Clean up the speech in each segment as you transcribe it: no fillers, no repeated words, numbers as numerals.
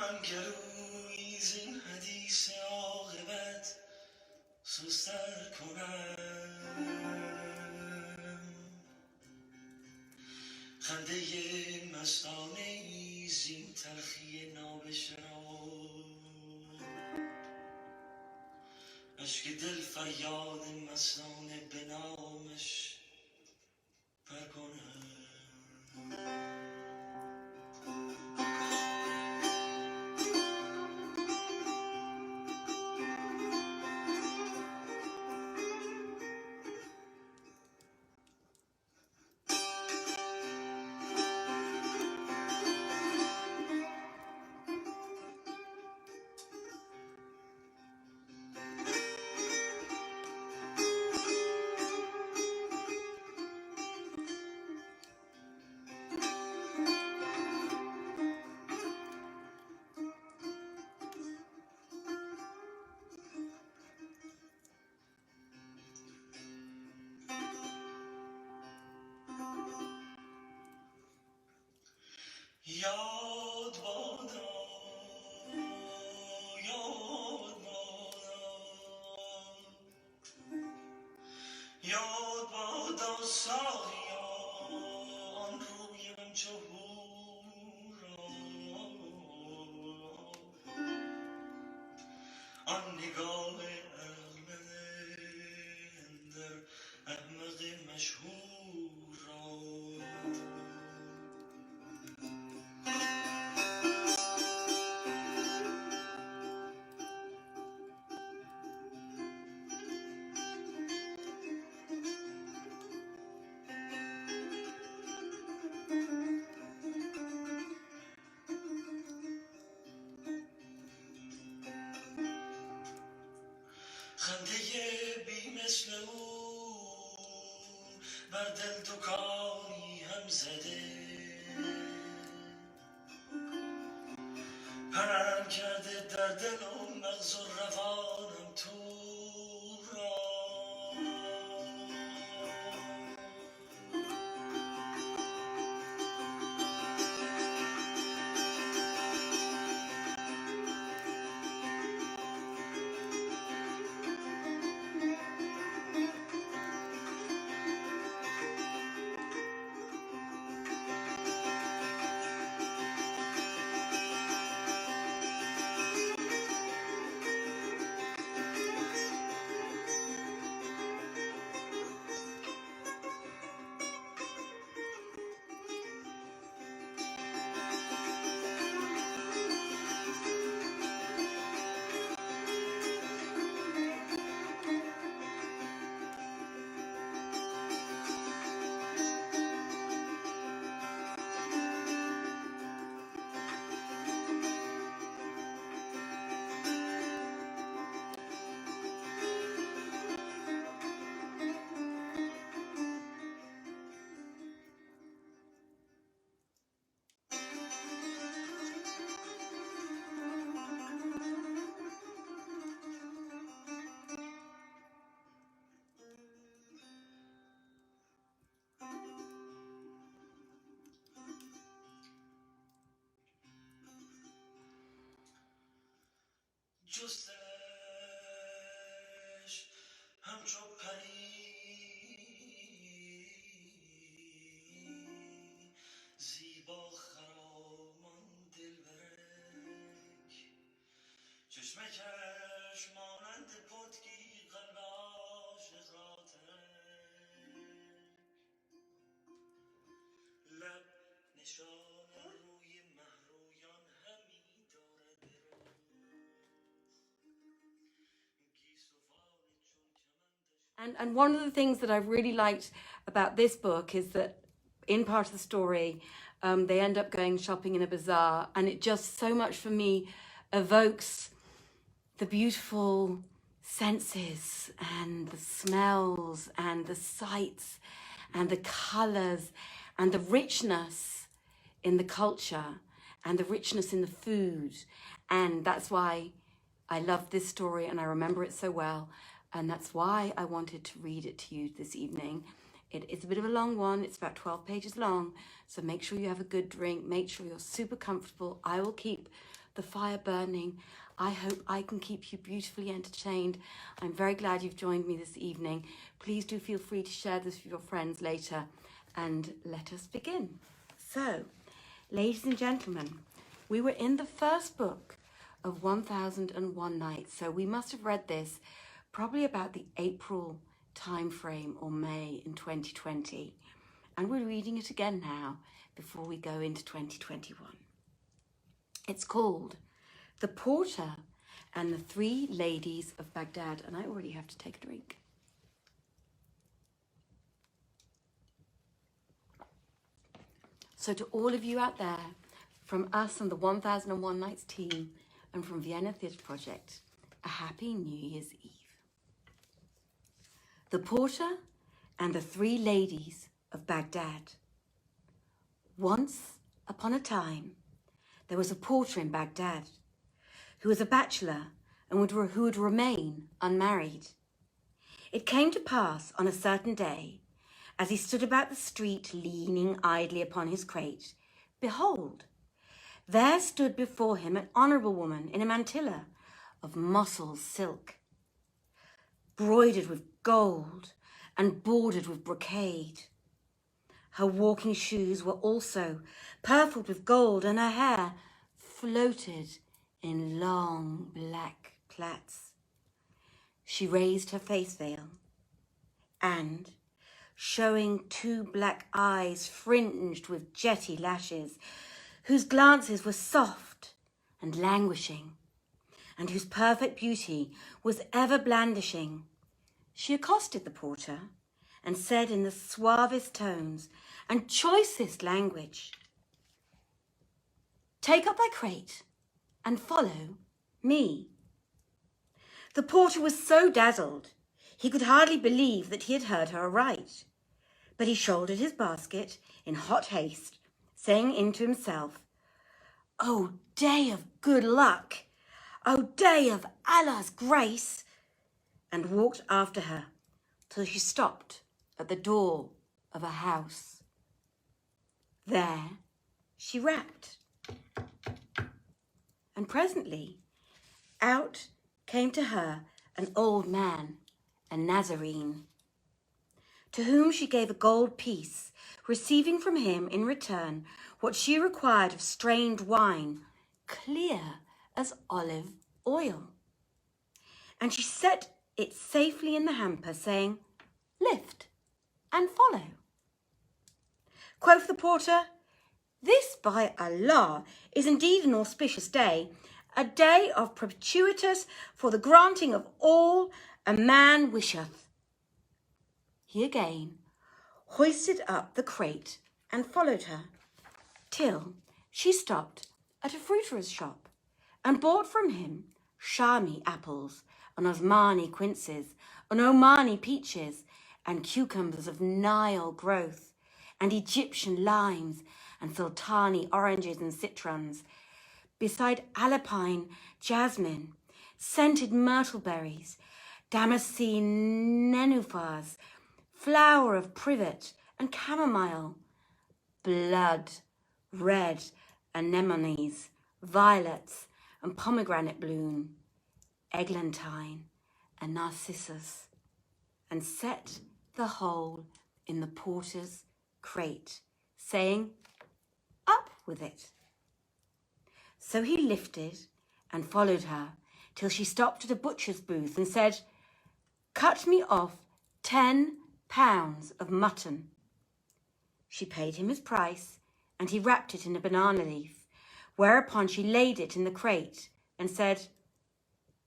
من گروی زین حدیث عاقبت سستر کنم، خنده مستانه زین تلخی نابشرا، اشک دل فریاد مستانه به نامش پر کنم. یاد بادا یاد بادا یاد بادا ساقیا آن روی همچو هورا، آن نگاه در احمق مشهور را. خنده بی مثل او بر دل دکانی هم زده، پرم کرده در دل و مغز و روانم تو را. جستش همچو پری زیبا خرامان دلبرک، چشمه کش مانند پتکی قلب عاشق را ترک، لب نشان روی مهرویان همی دارد به رو. And one of the things that I've really liked about this book is that in part of the story, they end up going shopping in a bazaar, and it just so much for me evokes the beautiful senses and the smells and the sights and the colors and the richness in the culture and the richness in the food. And that's why I love this story and I remember it so well. And that's why I wanted to read it to you this evening. It's a bit of a long one. It's about 12 pages long. So make sure you have a good drink. Make sure you're super comfortable. I will keep the fire burning. I hope I can keep you beautifully entertained. I'm very glad you've joined me this evening. Please do feel free to share this with your friends later, and let us begin. So, ladies and gentlemen, we were in the first book of 1001 Nights, so we must have read this probably about the April time frame or May in 2020, and we're reading it again now before we go into 2021. It's called The Porter and the Three Ladies of Baghdad, and I already have to take a drink. So to all of you out there, from us and the 1001 Nights team and from Vienna Theatre Project, a happy New Year's Eve. The Porter and the Three Ladies of Baghdad. Once upon a time, there was a porter in Baghdad who was a bachelor and who would remain unmarried. It came to pass on a certain day, as he stood about the street leaning idly upon his crate, behold, there stood before him an honourable woman in a mantilla of Mosul silk, broidered with gold and bordered with brocade. Her walking shoes were also purfled with gold, and her hair floated in long black plaits. She raised her face veil, and, showing two black eyes fringed with jetty lashes, whose glances were soft and languishing, and whose perfect beauty was ever blandishing, she accosted the porter and said in the suavest tones and choicest language, "Take up thy crate and follow me." The porter was so dazzled he could hardly believe that he had heard her aright, but he shouldered his basket in hot haste, saying into himself, "O day of good luck! O day of Allah's grace!" and walked after her till she stopped at the door of a house. There she rapped, and presently out came to her an old man, a Nazarene, to whom she gave a gold piece, receiving from him in return what she required of strained wine, clear as olive oil. And she set it safely in the hamper, saying, "Lift and follow." Quoth the porter, "This, by Allah, is indeed an auspicious day, a day of propitious for the granting of all a man wisheth." He again hoisted up the crate and followed her, till she stopped at a fruiterer's shop and bought from him Shami apples and Osmani quinces and Omani peaches and cucumbers of Nile growth and Egyptian limes and Sultani oranges and citrons, beside Alpine jasmine, scented myrtle berries, Damascene nenuphars, flower of privet and chamomile, blood red anemones, violets and pomegranate bloom, eglantine and narcissus, and set the whole in the porter's crate, saying, "Up with it." So he lifted and followed her till she stopped at a butcher's booth and said, "Cut me off 10 pounds of mutton." She paid him his price, and he wrapped it in a banana leaf, whereupon she laid it in the crate and said,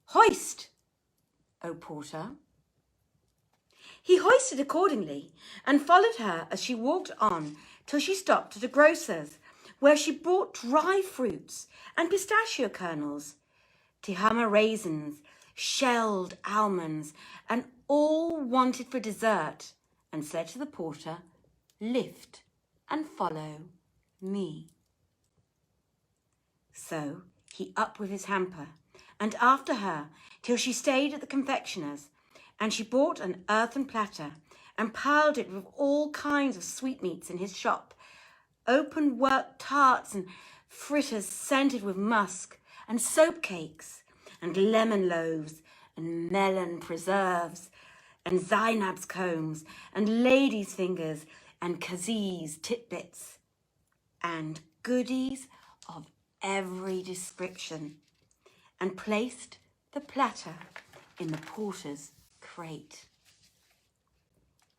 "Hoist, O porter." He hoisted accordingly and followed her as she walked on till she stopped at a grocer's, where she bought dry fruits and pistachio kernels, Tihama raisins, shelled almonds, and all wanted for dessert, and said to the porter, "Lift and follow me." So he up with his hamper, and after her till she stayed at the confectioner's, and she bought an earthen platter and piled it with all kinds of sweetmeats in his shop, open-work tarts and fritters scented with musk, and soap cakes, and lemon loaves, and melon preserves, and Zainab's combs, and ladies' fingers, and Kazie's titbits, and goodies of every description, and placed the platter in the porter's crate.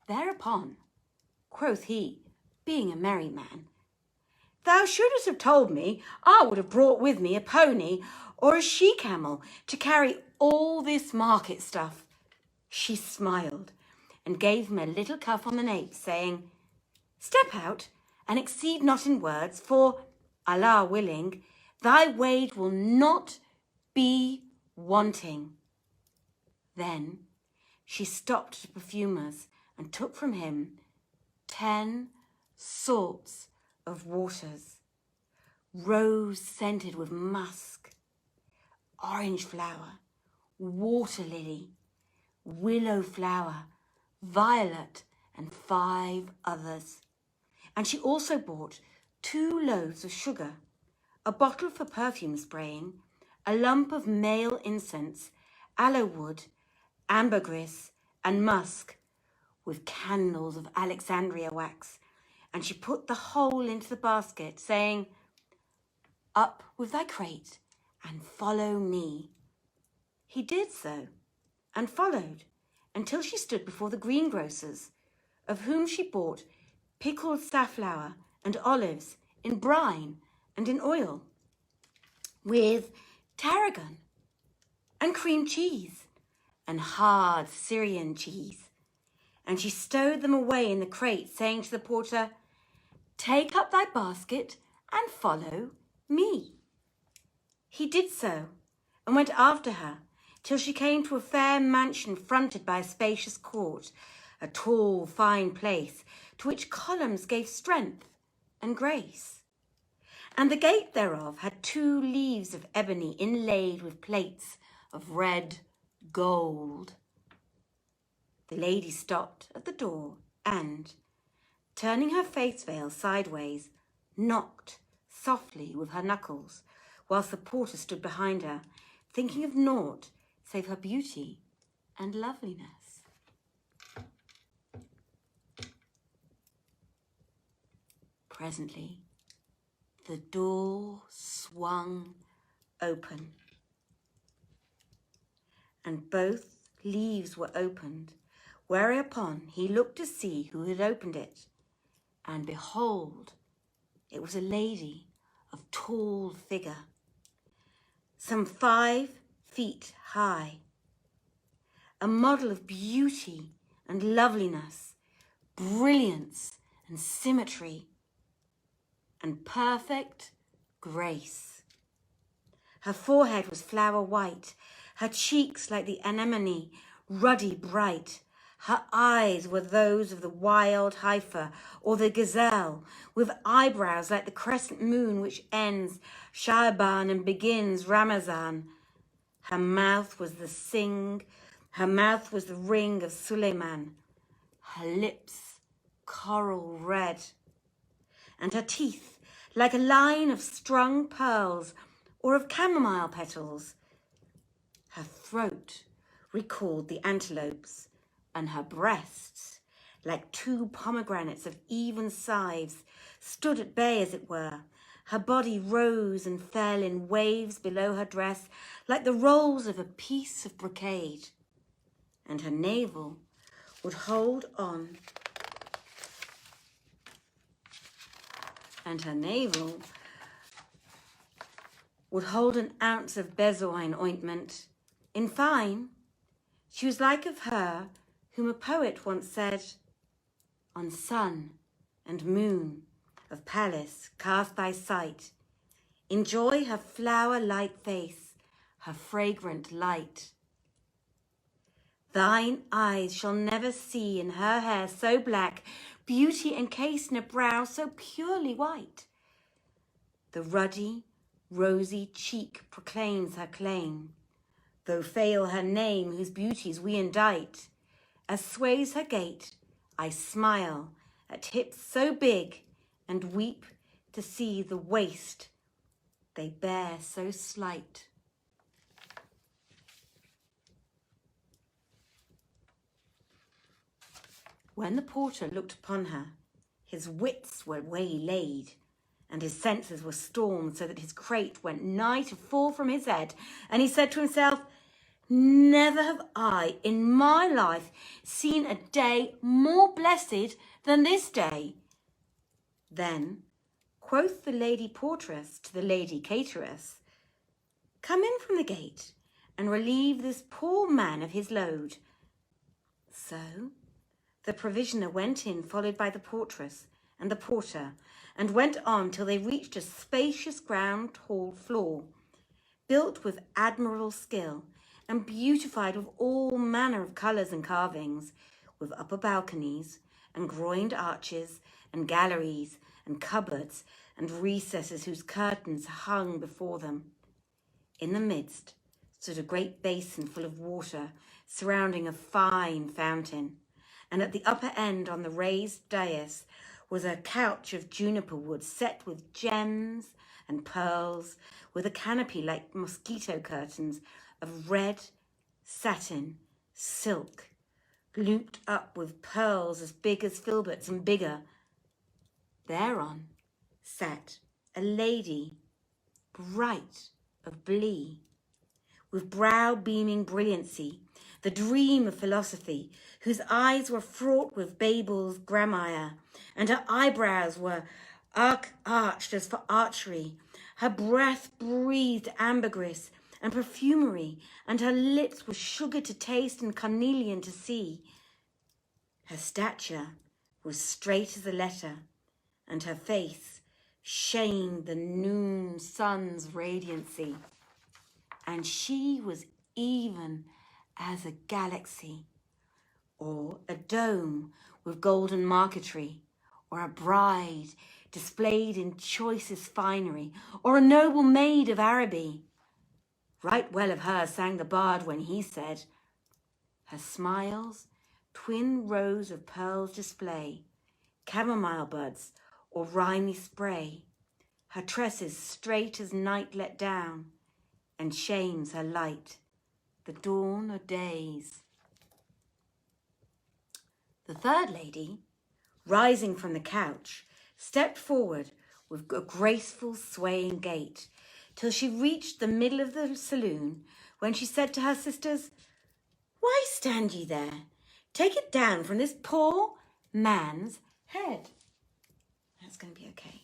Thereupon, quoth he, being a merry man, thou shouldst have told me, I would have brought with me a pony or a she-camel to carry all this market stuff. She smiled and gave him a little cuff on the nape, saying, Step out and exceed not in words, for, Allah willing, thy wage will not be wanting. Then she stopped at a perfumer's and took from him 10 sorts of waters, rose scented with musk, orange flower, water lily, willow flower, violet, and 5 others. And she also bought 2 loaves of sugar, a bottle for perfume spraying, a lump of male incense, aloe wood, ambergris, and musk, with candles of Alexandria wax. And she put the whole into the basket, saying, Up with thy crate and follow me. He did so, and followed, until she stood before the greengrocer's, of whom she bought pickled safflower and olives in brine and in oil, with tarragon and cream cheese and hard Syrian cheese. And she stowed them away in the crate, saying to the porter, Take up thy basket and follow me. He did so, and went after her, till she came to a fair mansion fronted by a spacious court, a tall, fine place, to which columns gave strength and grace. And the gate thereof had 2 leaves of ebony inlaid with plates of red gold. The lady stopped at the door and, turning her face veil sideways, knocked softly with her knuckles, whilst the porter stood behind her, thinking of naught save her beauty and loveliness. Presently, the door swung open, and both leaves were opened, whereupon he looked to see who had opened it, and behold, it was a lady of tall figure, some 5 feet high, a model of beauty and loveliness, brilliance and symmetry, and perfect grace. Her forehead was flower white, her cheeks like the anemone, ruddy bright. Her eyes were those of the wild heifer or the gazelle, with eyebrows like the crescent moon which ends Sha'ban and begins Ramazan. Her mouth was the ring of Suleiman, her lips coral red, and her teeth like a line of strung pearls or of chamomile petals. Her throat recalled the antelope's, and her breasts, like 2 pomegranates of even size, stood at bay as it were. Her body rose and fell in waves below her dress, like the rolls of a piece of brocade. And her navel would hold on, an ounce of bezoine ointment. In fine, she was like of her whom a poet once said, On sun and moon of Pallas cast thy sight, enjoy her flower-like face, her fragrant light. Thine eyes shall never see in her hair so black, beauty encased in a brow so purely white. The ruddy, rosy cheek proclaims her claim, though fail her name whose beauties we indite. As sways her gait, I smile at hips so big, and weep to see the waist they bear so slight. When the porter looked upon her, his wits were waylaid, and his senses were stormed, so that his crate went nigh to fall from his head, and he said to himself, never have I in my life seen a day more blessed than this day. Then quoth the lady portress to the lady cateress, come in from the gate and relieve this poor man of his load. So the provisioner went in, followed by the portress and the porter, and went on till they reached a spacious ground hall floor, built with admirable skill, and beautified with all manner of colours and carvings, with upper balconies, and groined arches, and galleries, and cupboards, and recesses whose curtains hung before them. In the midst stood a great basin full of water, surrounding a fine fountain, and at the upper end on the raised dais was a couch of juniper wood set with gems and pearls, with a canopy like mosquito curtains of red satin, silk, looped up with pearls as big as filberts and bigger. Thereon sat a lady bright of blee, with brow beaming brilliancy, the dream of philosophy, whose eyes were fraught with Babel's gramarye, and her eyebrows were arched as for archery. Her breath breathed ambergris and perfumery, and her lips were sugar to taste and carnelian to see. Her stature was straight as a letter, and her face shamed the noon sun's radiancy, and she was even as a galaxy, or a dome with golden marquetry, or a bride displayed in choicest finery, or a noble maid of Araby. Right well of her sang the bard when he said, her smiles twin rows of pearls display, chamomile buds or rimy spray, her tresses straight as night let down, and shames her light the dawn of days. The third lady, rising from the couch, stepped forward with a graceful swaying gait, till she reached the middle of the saloon, when she said to her sisters, why stand ye there? Take it down from this poor man's head. That's going to be okay.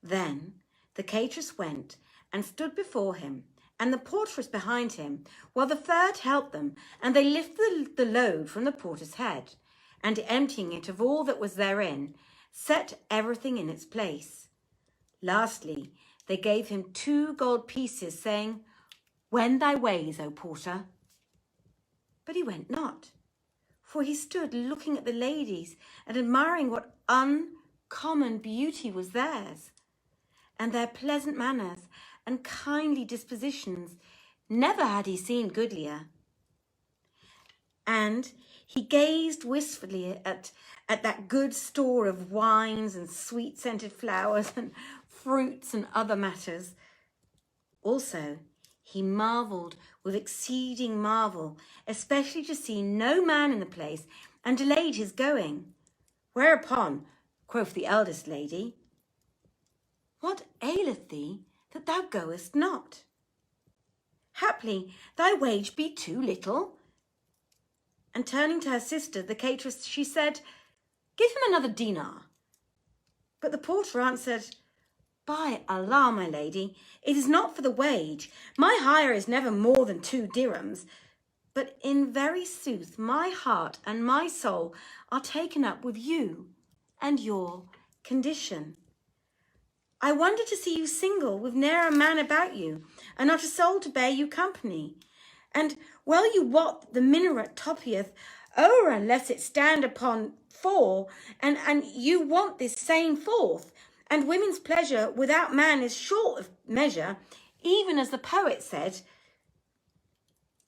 Then the cateress went and stood before him, and the portress behind him, while the third helped them, and they lifted the load from the porter's head, and emptying it of all that was therein, set everything in its place. Lastly, they gave him 2 gold pieces, saying, wend thy ways, O porter. But he went not, for he stood looking at the ladies and admiring what uncommon beauty was theirs, and their pleasant manners and kindly dispositions. Never had he seen goodlier. And he gazed wistfully at that good store of wines and sweet-scented flowers and fruits and other matters. Also, he marvelled with exceeding marvel, especially to see no man in the place, and delayed his going. Whereupon, quoth the eldest lady, what aileth thee that thou goest not? Haply thy wage be too little. And turning to her sister, the cateress, she said, give him another dinar. But the porter answered, by Allah, my lady, it is not for the wage. My hire is never more than 2 dirhams. But in very sooth, my heart and my soul are taken up with you and your condition. I wonder to see you single, with ne'er a man about you, and not a soul to bear you company. And well you wot the minaret toppeth o'er unless it stand upon 4, and you want this same 4th. And women's pleasure without man is short of measure, even as the poet said,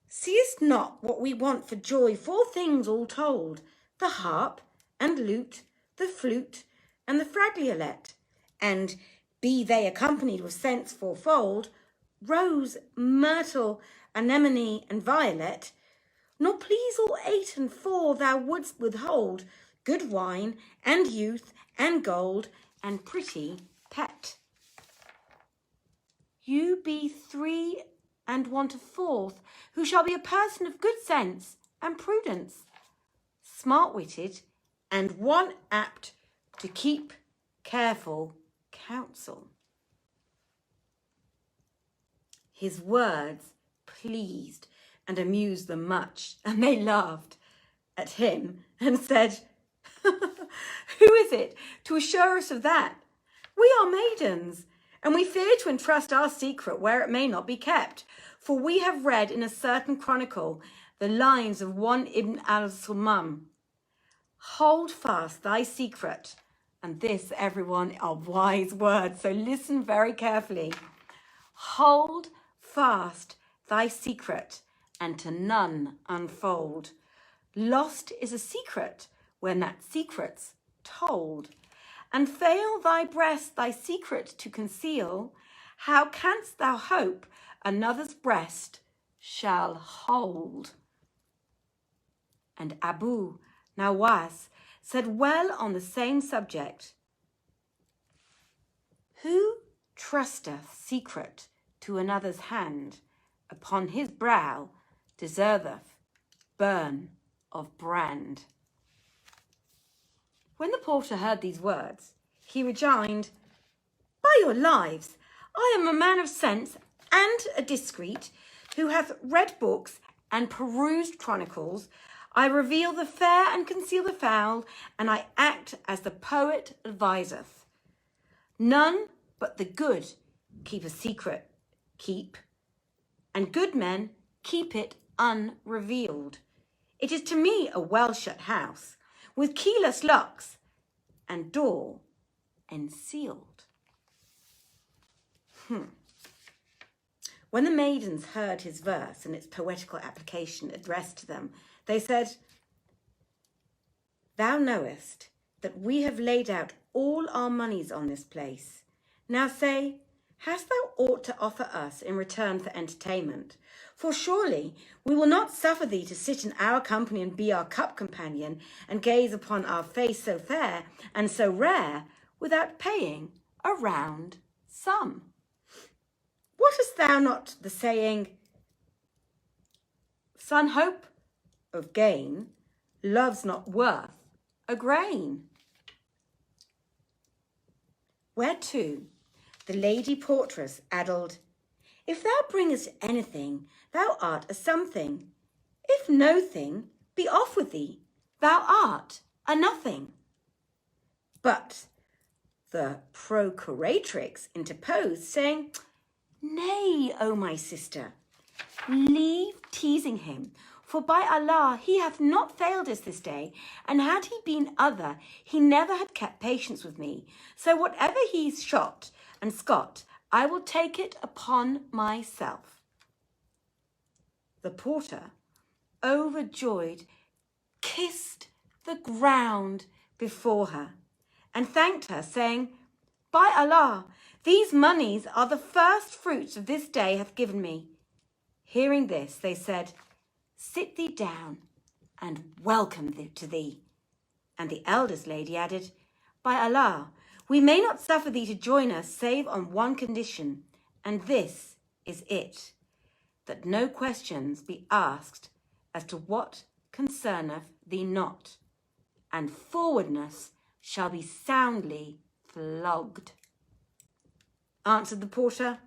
seest not what we want for joy, 4 things all told, the harp and lute, the flute and the fragliolet, and be they accompanied with scents 4-fold, rose, myrtle, anemone and violet, nor please all 8 and 4 thou wouldst withhold, good wine, and youth, and gold, and pretty pet. You be 3 and want a 4th, who shall be a person of good sense and prudence, smart-witted, and one apt to keep careful counsel. His words pleased and amused them much, and they laughed at him and said, who is it to assure us of that? We are maidens, and we fear to entrust our secret where it may not be kept, for we have read in a certain chronicle the lines of one Ibn al-Sumam. Hold fast thy secret, and this, everyone, are wise words, so listen very carefully. Hold fast thy secret, and to none unfold. Lost is a secret when that secret's told. And fail thy breast thy secret to conceal, how canst thou hope another's breast shall hold? And Abu Nawas said well on the same subject, who trusteth secret to another's hand, upon his brow deserveth burn of brand. When the porter heard these words, he rejoined, by your lives, I am a man of sense and a discreet, who hath read books and perused chronicles. I reveal the fair and conceal the foul, and I act as the poet adviseth. None but the good keep a secret, and good men keep it unrevealed. It is to me a well-shut house, with keyless locks and door ensealed. When the maidens heard his verse and its poetical application addressed to them, they said, thou knowest that we have laid out all our monies on this place. Now say, hast thou aught to offer us in return for entertainment? For surely we will not suffer thee to sit in our company and be our cup companion and gaze upon our face so fair and so rare without paying a round sum. Wottest thou not the saying, son hope of gain loves not worth a grain? Whereto the lady portress addled, if thou bringest anything, thou art a something. If no thing, be off with thee, thou art a nothing. But the procuratrix interposed, saying, nay, O my sister, leave teasing him, for by Allah he hath not failed us this day, and had he been other, he never had kept patience with me. So whatever he's shot and scot, I will take it upon myself. The porter, overjoyed, kissed the ground before her and thanked her, saying, by Allah, these monies are the first fruits of this day hath given me. Hearing this, they said, sit thee down and welcome to thee. And the eldest lady added, by Allah, we may not suffer thee to join us save on one condition, and this is it, that no questions be asked as to what concerneth thee not, and forwardness shall be soundly flogged. Answered the porter,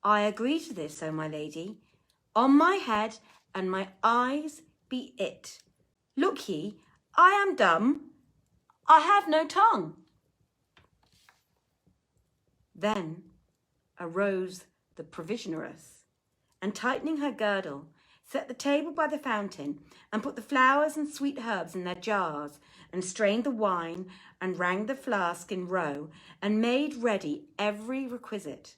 I agree to this, O my lady. On my head and my eyes be it. Look ye, I am dumb, I have no tongue. Then arose the provisioneress, and tightening her girdle, set the table by the fountain, and put the flowers and sweet herbs in their jars, and strained the wine, and rang the flask in row, and made ready every requisite.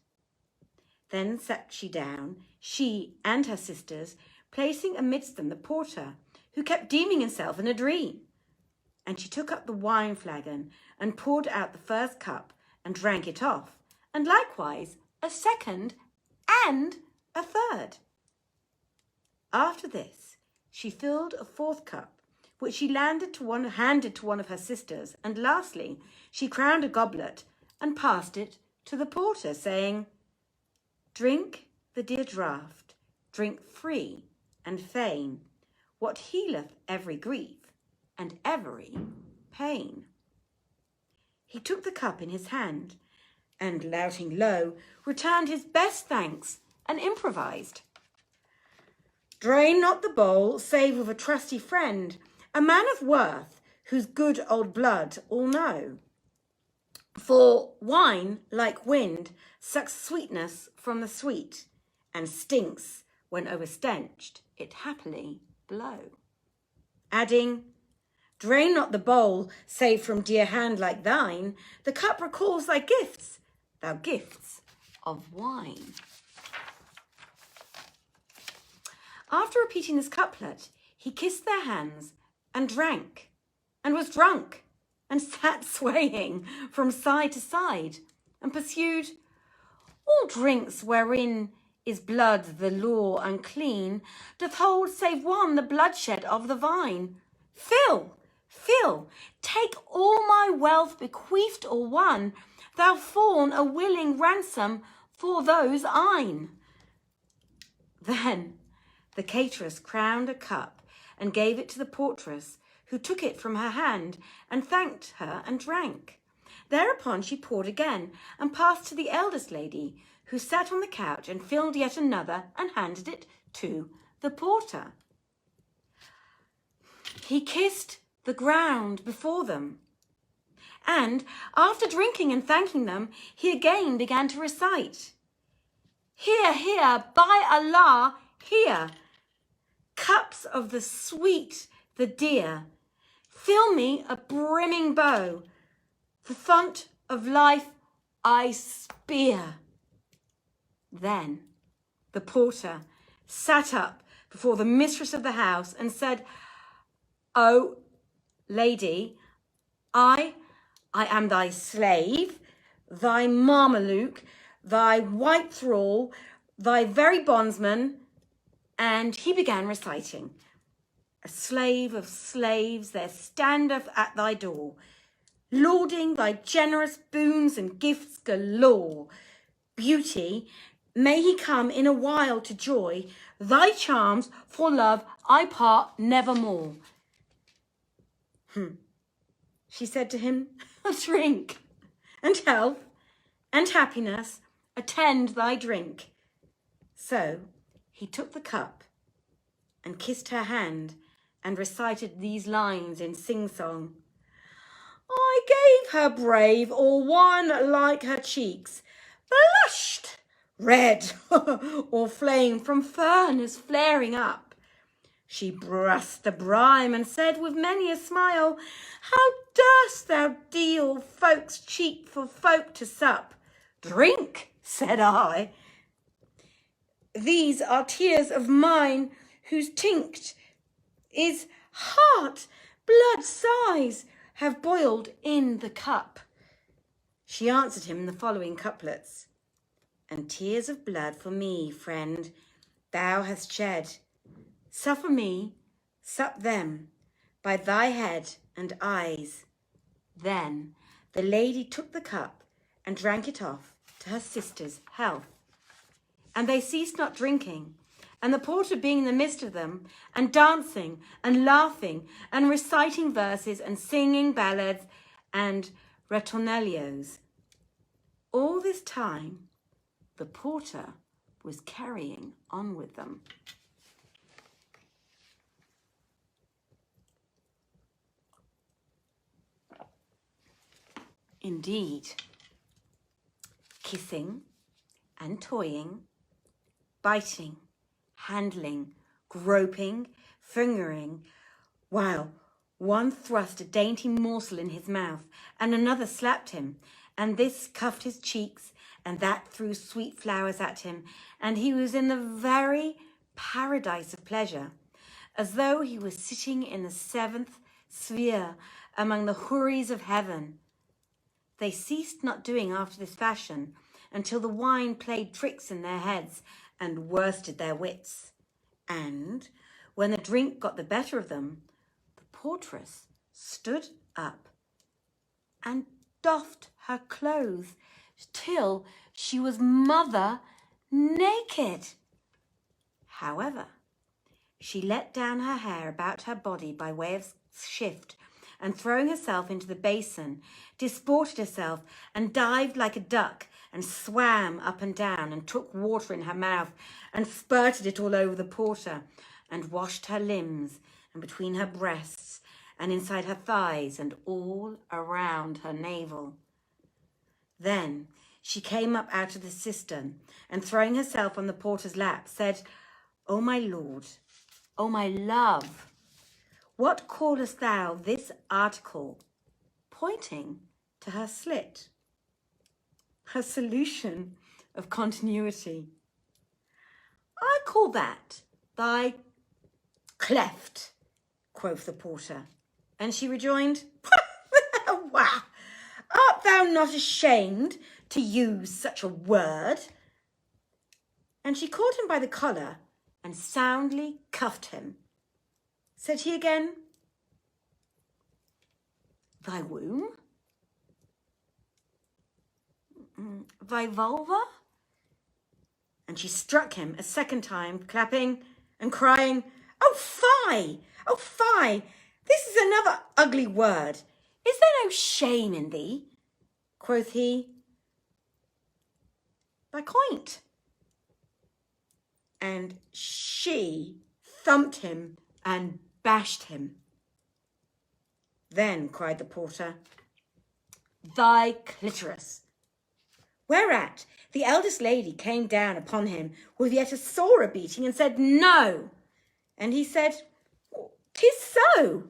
Then sat she down, she and her sisters, placing amidst them the porter, who kept deeming himself in a dream. And she took up the wine flagon, and poured out the first cup, and drank it off, and likewise a second and a third. After this, she filled a fourth cup, which she handed to one of her sisters, and lastly, she crowned a goblet and passed it to the porter, saying, "Drink the dear draught, drink free and fain, what healeth every grief and every pain." He took the cup in his hand, and, louting low, returned his best thanks and improvised. "Drain not the bowl, save with a trusty friend, a man of worth, whose good old blood all know. For wine, like wind, sucks sweetness from the sweet, and stinks when overstenched it happily blow." Adding, "Drain not the bowl, save from dear hand like thine, the cup recalls thy gifts, thou gifts of wine." After repeating this couplet, he kissed their hands and drank, and was drunk, and sat swaying from side to side, and pursued, "All drinks wherein is blood the law unclean doth hold save one, the bloodshed of the vine. Fill, fill, take all my wealth bequeathed or won, thou fawn a willing ransom for those eyne." Then the cateress crowned a cup and gave it to the portress, who took it from her hand and thanked her and drank. Thereupon she poured again and passed to the eldest lady, who sat on the couch and filled yet another and handed it to the porter. He kissed the ground before them, and after drinking and thanking them, he again began to recite, "Here, here, by Allah, here, cups of the sweet, the dear, fill me a brimming bowl, the font of life I spear." Then the porter sat up before the mistress of the house and said, "O lady, I am thy slave, thy Mameluke, thy white thrall, thy very bondsman." And he began reciting, "A slave of slaves there standeth at thy door, lauding thy generous boons and gifts galore. Beauty, may he come in a while to joy, thy charms for love I part nevermore." She said to him, "Drink, and health, and happiness attend thy drink." So he took the cup and kissed her hand and recited these lines in sing-song. "I gave her brave, or one like her cheeks, blushed red, or flame from furnace flaring up. She brushed the brine and said with many a smile, How durst thou deal folks cheap for folk to sup? Drink, said I. These are tears of mine, whose tinct is heart, blood sighs have boiled in the cup." She answered him in the following couplets. "And tears of blood for me, friend, thou hast shed. Suffer me, sup them, by thy head and eyes." Then the lady took the cup and drank it off to her sister's health. And they ceased not drinking, and the porter being in the midst of them, and dancing and laughing and reciting verses and singing ballads and ritornellos. All this time, the porter was carrying on with them. Indeed, kissing and toying, biting, handling, groping, fingering, while one thrust a dainty morsel in his mouth, and another slapped him, and this cuffed his cheeks, and that threw sweet flowers at him, and he was in the very paradise of pleasure, as though he was sitting in the seventh sphere among the houris of heaven. They ceased not doing after this fashion, until the wine played tricks in their heads and worsted their wits. And when the drink got the better of them, the portress stood up and doffed her clothes till she was mother naked. However, she let down her hair about her body by way of shift, and throwing herself into the basin, disported herself and dived like a duck and swam up and down and took water in her mouth and spurted it all over the porter and washed her limbs and between her breasts and inside her thighs and all around her navel. Then she came up out of the cistern and throwing herself on the porter's lap said, "O my lord, O my love, what callest thou this article?" Pointing to her slit. Her solution of continuity. "I call that thy cleft," quoth the porter. And she rejoined, "Wah! Art thou not ashamed to use such a word?" And she caught him by the collar and soundly cuffed him. Said he again, "Thy womb? Thy vulva?" And she struck him a second time, clapping and crying, "Oh, fie! Oh, fie! This is another ugly word. Is there no shame in thee?" Quoth he, "Thy coint." And she thumped him and bashed him. Then cried the porter, "Thy clitoris." Whereat the eldest lady came down upon him with yet a sorer beating and said, "No." And he said, "'Tis so."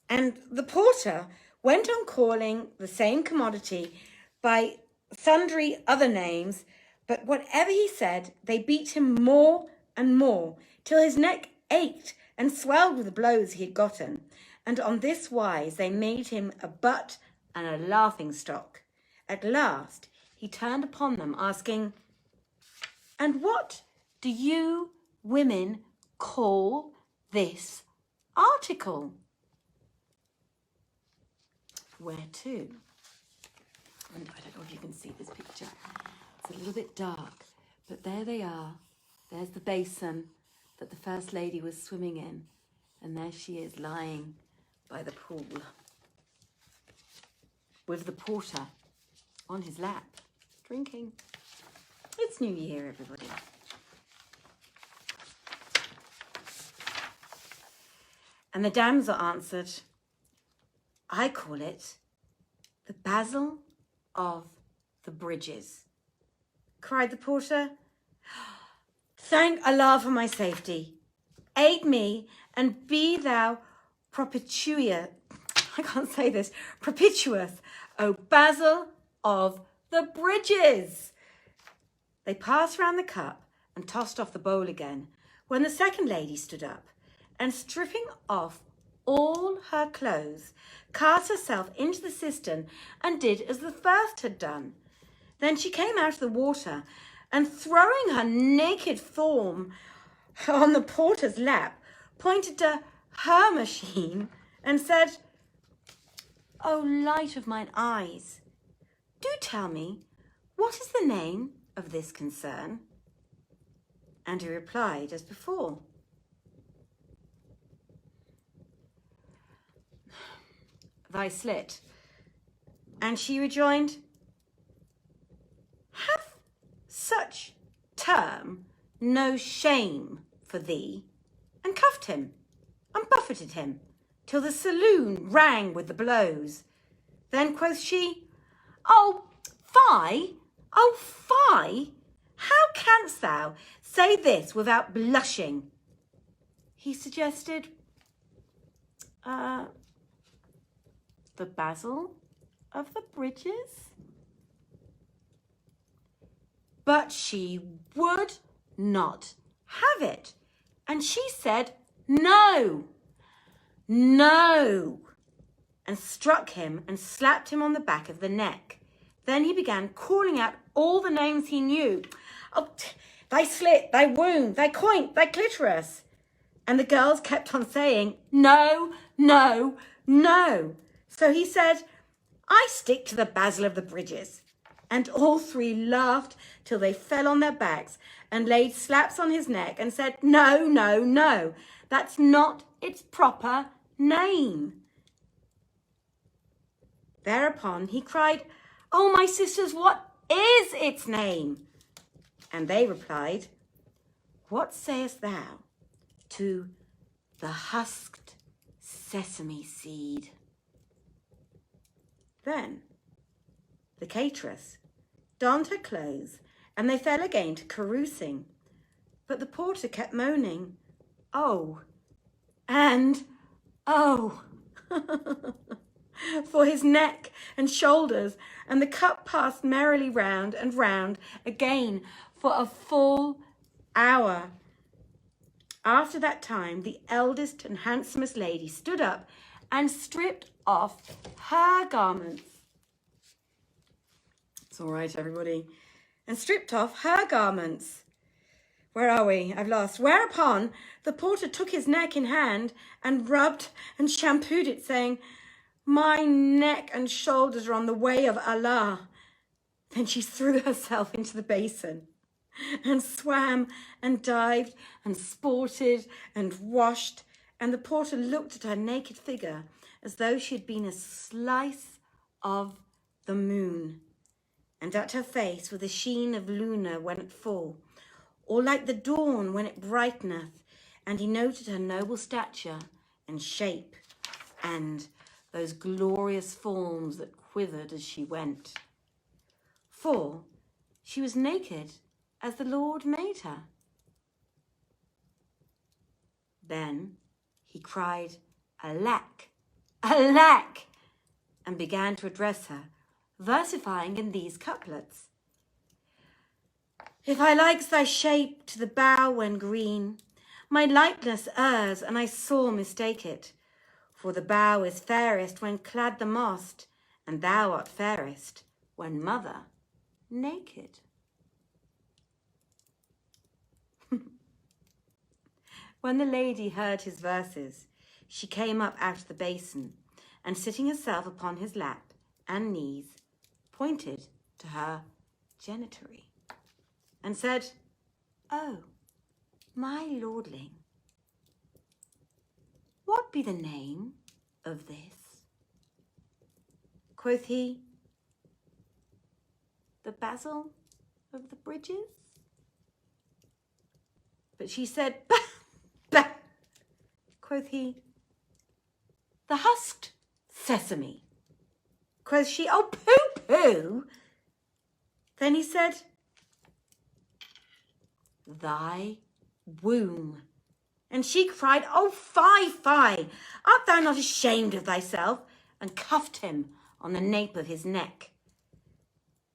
And the porter went on calling the same commodity by sundry other names, but whatever he said, they beat him more and more, till his neck ached and swelled with the blows he had gotten. And on this wise they made him a butt and a laughing stock. At last he turned upon them, asking, "And what do you women call this article?" Where to? And I don't know if you can see this picture. It's a little bit dark, but there they are. There's the basin that the First Lady was swimming in, and there she is lying by the pool with the porter on his lap, drinking. It's New Year, everybody. And the damsel answered, "I call it the basil of the bridges." Cried the porter, "Thank Allah for my safety. Aid me and be thou propitious, O basil of the bridges." They passed round the cup and tossed off the bowl again, when the second lady stood up and, stripping off all her clothes, cast herself into the cistern and did as the first had done. Then she came out of the water and, throwing her naked form on the porter's lap, pointed to her machine and said, "O light of mine eyes, do tell me, what is the name of this concern?" And he replied as before, "Thy slit." And she rejoined, "Hath such term no shame for thee?" And cuffed him and buffeted him till the saloon rang with the blows. Then quoth she, "Oh, fie! Oh, fie! How canst thou say this without blushing?" He suggested, the basil of the bridges? But she would not have it. And she said, "No, no," and struck him and slapped him on the back of the neck. Then he began calling out all the names he knew. "Oh, thy slit, thy wound, thy coint, thy clitoris." And the girls kept on saying, no, no, no. So he said, I stick to the basil of the bridges. And all three laughed till they fell on their backs and laid slaps on his neck and said, no, no, no, that's not its proper name. Thereupon he cried, oh, my sisters, what is its name? And they replied, what sayest thou to the husked sesame seed? Then the cateress donned her clothes, and they fell again to carousing. But the porter kept moaning, oh, and oh, for his neck and shoulders, and the cup passed merrily round and round again for a full hour. After that time, the eldest and handsomest lady stood up and stripped off her garments. It's all right, everybody. And stripped off her garments. Where are we? I've lost. Whereupon the porter took his neck in hand and rubbed and shampooed it, saying, my neck and shoulders are on the way of Allah. Then she threw herself into the basin and swam and dived and sported and washed. And the porter looked at her naked figure as though she had been a slice of the moon, and at her face with the sheen of Luna when at full, or like the dawn when it brighteneth. And he noted her noble stature and shape, and those glorious forms that quivered as she went. For she was naked as the Lord made her. Then he cried, alack, alack, and began to address her, versifying in these couplets. If I likes thy shape to the bough when green, my likeness errs, and I sore mistake it. For the bough is fairest when clad the mast, and thou art fairest when mother naked. When the lady heard his verses, she came up out of the basin, and sitting herself upon his lap and knees, pointed to her genitory, and said, oh, my lordling, what be the name of this? Quoth he, the basil of the bridges? But she said, bah, bah. Quoth he, the husked sesame. Quoth she, oh, pooh, pooh. Then he said, thy womb. And she cried, oh, fie, fie, art thou not ashamed of thyself? And cuffed him on the nape of his neck.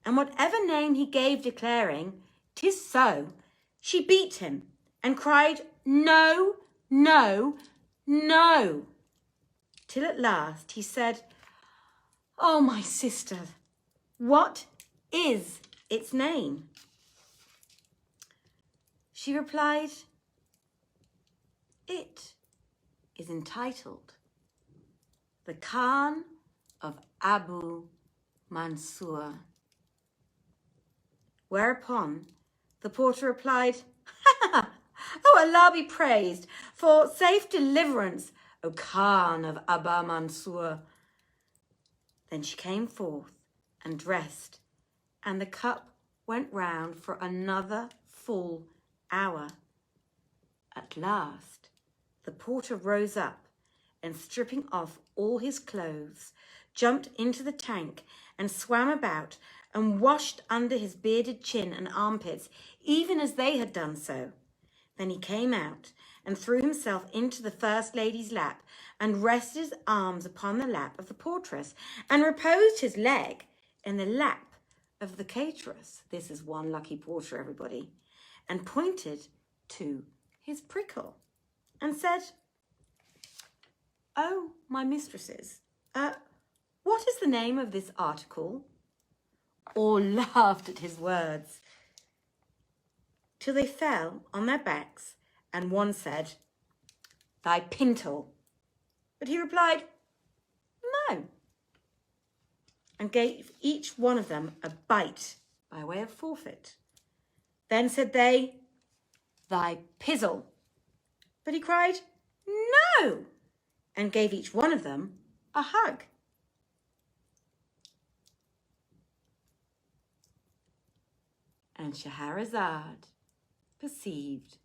And whatever name he gave declaring, 'tis so, she beat him and cried, no, no, no. Till at last he said, oh, my sister, what is its name? She replied, it is entitled The Khan of Abu Mansur. Whereupon the porter replied, oh, Allah be praised for safe deliverance, O Khan of Abu Mansur. Then she came forth and dressed, and the cup went round for another full hour. At last, the porter rose up and, stripping off all his clothes, jumped into the tank and swam about and washed under his bearded chin and armpits, even as they had done so. Then he came out and threw himself into the first lady's lap and rested his arms upon the lap of the portress and reposed his leg in the lap of the cateress. This is one lucky porter, everybody. And pointed to his prickle and said, oh, my mistresses, what is the name of this article? All laughed at his words, till they fell on their backs, and one said, thy pintle. But he replied, no, and gave each one of them a bite by way of forfeit. Then said they, thy pizzle. But he cried, no, and gave each one of them a hug. And Scheherazade perceived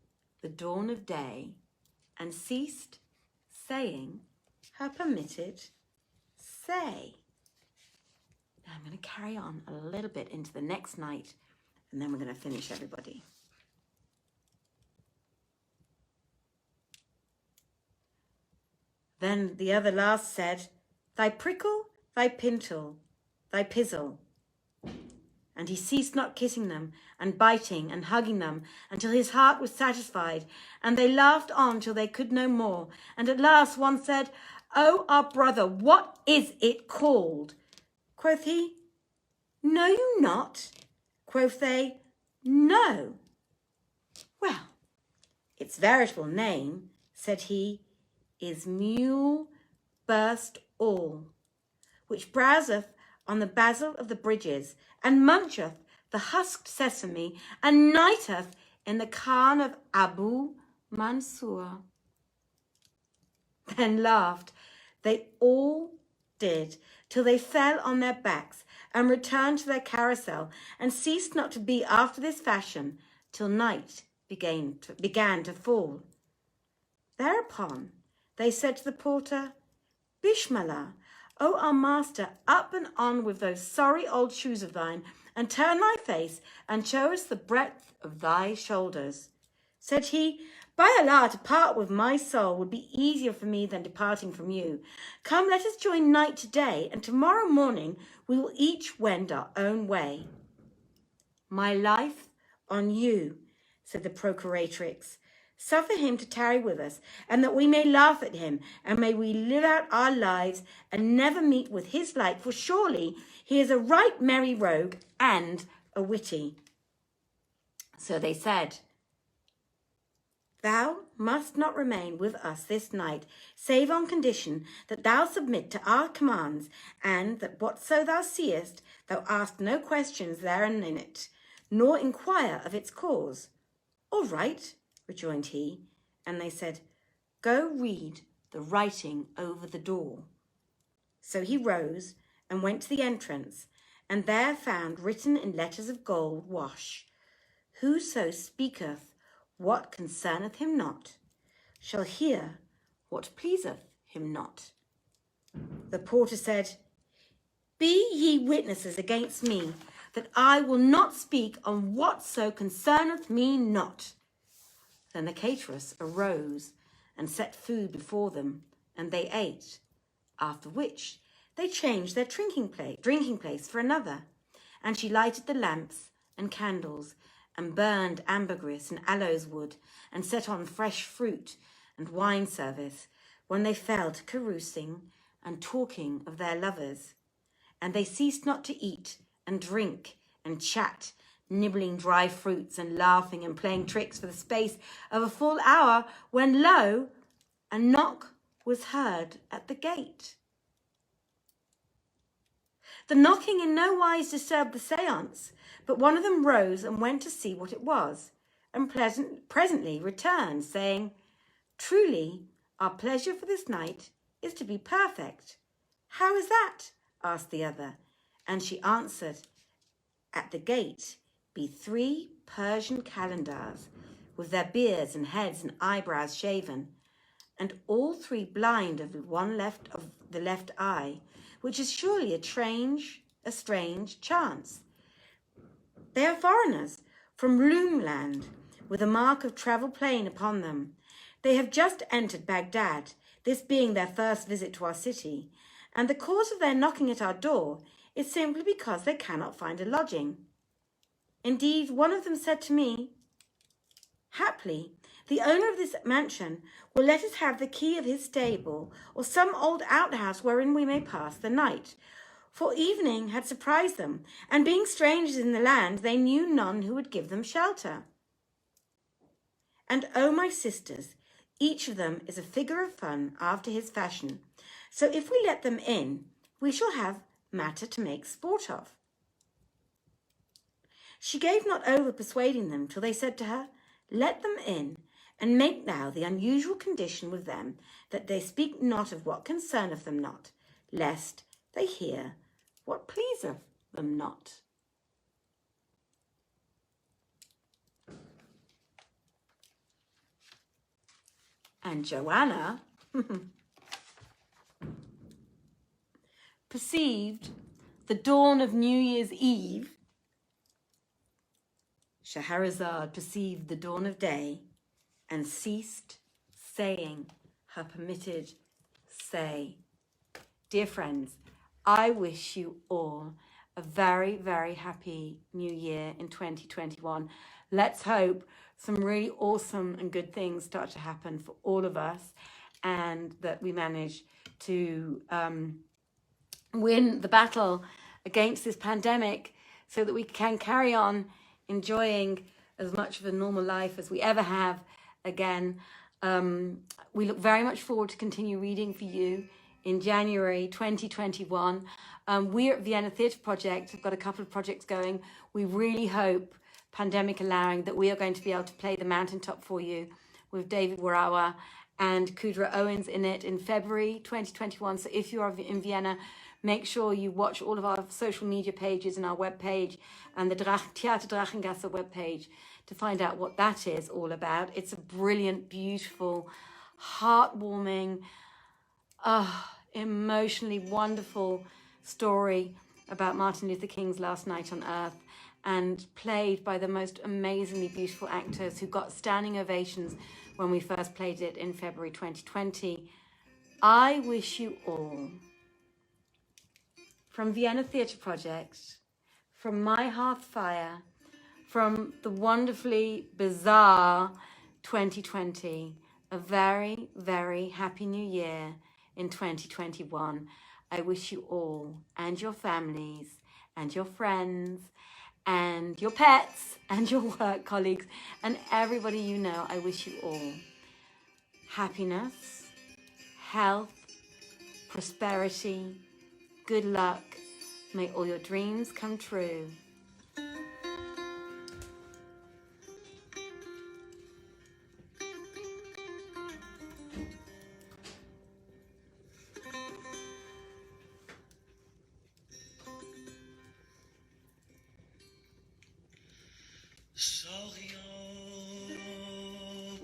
the dawn of day and ceased saying her permitted say. Now I'm going to carry on a little bit into the next night, and then we're going to finish, everybody. Then the other last said, thy prickle, thy pintle, thy pizzle. And he ceased not kissing them and biting and hugging them until his heart was satisfied, and they laughed on till they could no more. And at last one said, O our brother, what is it called? Quoth he, know you not? Quoth they, no. Well, its veritable name, said he, is mule burst all, which browseth on the basil of the bridges, and muncheth the husked sesame, and nighteth in the Khan of Abu Mansur. Then laughed they all did, till they fell on their backs, and returned to their carousel, and ceased not to be after this fashion, till night began to fall. Thereupon they said to the porter, Bismillah, O our master, up and on with those sorry old shoes of thine, and turn thy face, and show us the breadth of thy shoulders. Said he, by Allah, to part with my soul would be easier for me than departing from you. Come, let us join night today, and tomorrow morning we will each wend our own way. My life on you, said the procuratrix. Suffer him to tarry with us, and that we may laugh at him, and may we live out our lives and never meet with his like, for surely he is a right merry rogue and a witty. So they said, thou must not remain with us this night, save on condition that thou submit to our commands, and that whatso thou seest, thou ask no questions therein in it, nor inquire of its cause. All right, rejoined he, and they said, go read the writing over the door. So he rose and went to the entrance, and there found written in letters of gold wash, whoso speaketh what concerneth him not, shall hear what pleaseth him not. The porter said, be ye witnesses against me, that I will not speak on whatso concerneth me not. Then the cateress arose and set food before them, and they ate, after which they changed their drinking place for another, and she lighted the lamps and candles, and burned ambergris and aloes wood, and set on fresh fruit and wine service, when they fell to carousing and talking of their lovers. And they ceased not to eat and drink and chat, nibbling dry fruits and laughing and playing tricks for the space of a full hour, when lo, a knock was heard at the gate. The knocking in no wise disturbed the seance, but one of them rose and went to see what it was, and presently returned, saying, truly, our pleasure for this night is to be perfect. How is that? Asked the other, and she answered, at the gate be 3 Persian calendars, with their beards and heads and eyebrows shaven, and all 3 blind of the left eye, which is surely a strange chance. They are foreigners from Loomland, with a mark of travel plain upon them. They have just entered Baghdad, this being their first visit to our city, and the cause of their knocking at our door is simply because they cannot find a lodging. Indeed, one of them said to me, haply, the owner of this mansion will let us have the key of his stable or some old outhouse wherein we may pass the night. For evening had surprised them, and being strangers in the land, they knew none who would give them shelter. And, O my sisters, Each of them is a figure of fun after his fashion. So if we let them in, we shall have matter to make sport of. She gave not over persuading them till they said to her, Let them in, and make now the unusual condition with them, that they speak not of what concerneth them not, lest they hear what pleaseth them not. And Joanna Perceived the dawn of New Year's Eve. Scheherazade perceived the dawn of day, and ceased saying her permitted say. Dear friends, I wish you all a very, very happy new year in 2021. Let's hope some really awesome and good things start to happen for all of us, and that we manage to win the battle against this pandemic so that we can carry on enjoying as much of a normal life as we ever have again. We look very much forward to continue reading for you in January 2021. We at Vienna Theatre Project have got a couple of projects going. We really hope, pandemic allowing, that we are going to be able to play The Mountaintop for you with David Warawa and Kudra Owens in it in February 2021. So if you are in Vienna, make sure you watch all of our social media pages and our webpage and the Theater Drachengasse webpage to find out what that is all about. It's a brilliant, beautiful, heartwarming, emotionally wonderful story about Martin Luther King's last night on earth, and played by the most amazingly beautiful actors who got standing ovations when we first played it in February 2020. I wish you all, from Vienna Theatre Project, from my Hearthfire, from the wonderfully bizarre 2020, a very, very happy new year in 2021. I wish you all and your families and your friends and your pets and your work colleagues and everybody you know, I wish you all happiness, health, prosperity, good luck. May all your dreams come true.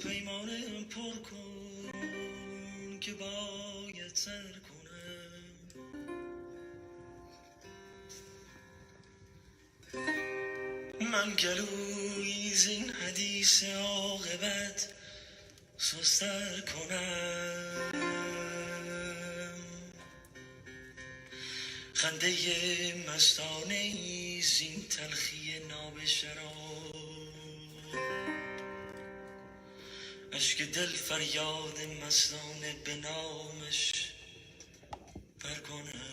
پیمانه پر کن که باید سر کنم من گلوی زین حدیث عاقبت سستر کنم خنده مستانه ای زین تلخی ناب شراب اشک دل فریاد مستانه به نامش برکنم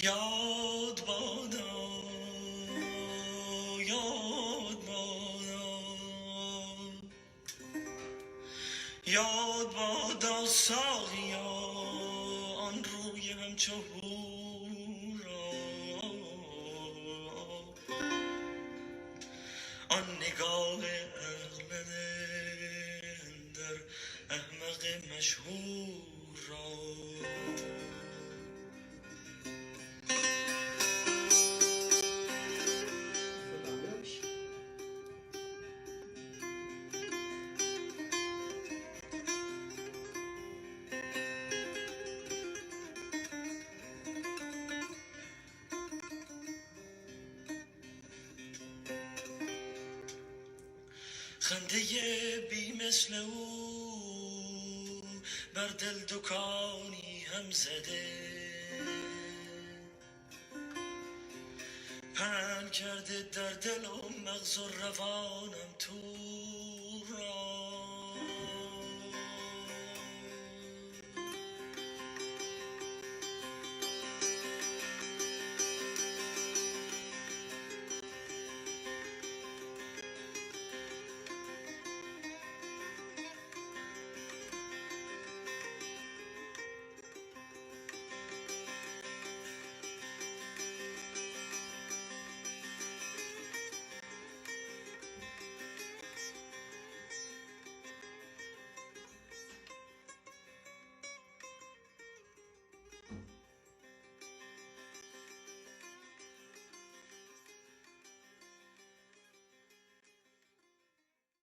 یاد بادا یاد بادا یاد بادا ساقیا آن روی همچو هورا آن نگاه اغلده در احمق مشهور را خنده بی مثل او بر دل دکانی هم زده، پهن کرده در دل و مغز و روانم تو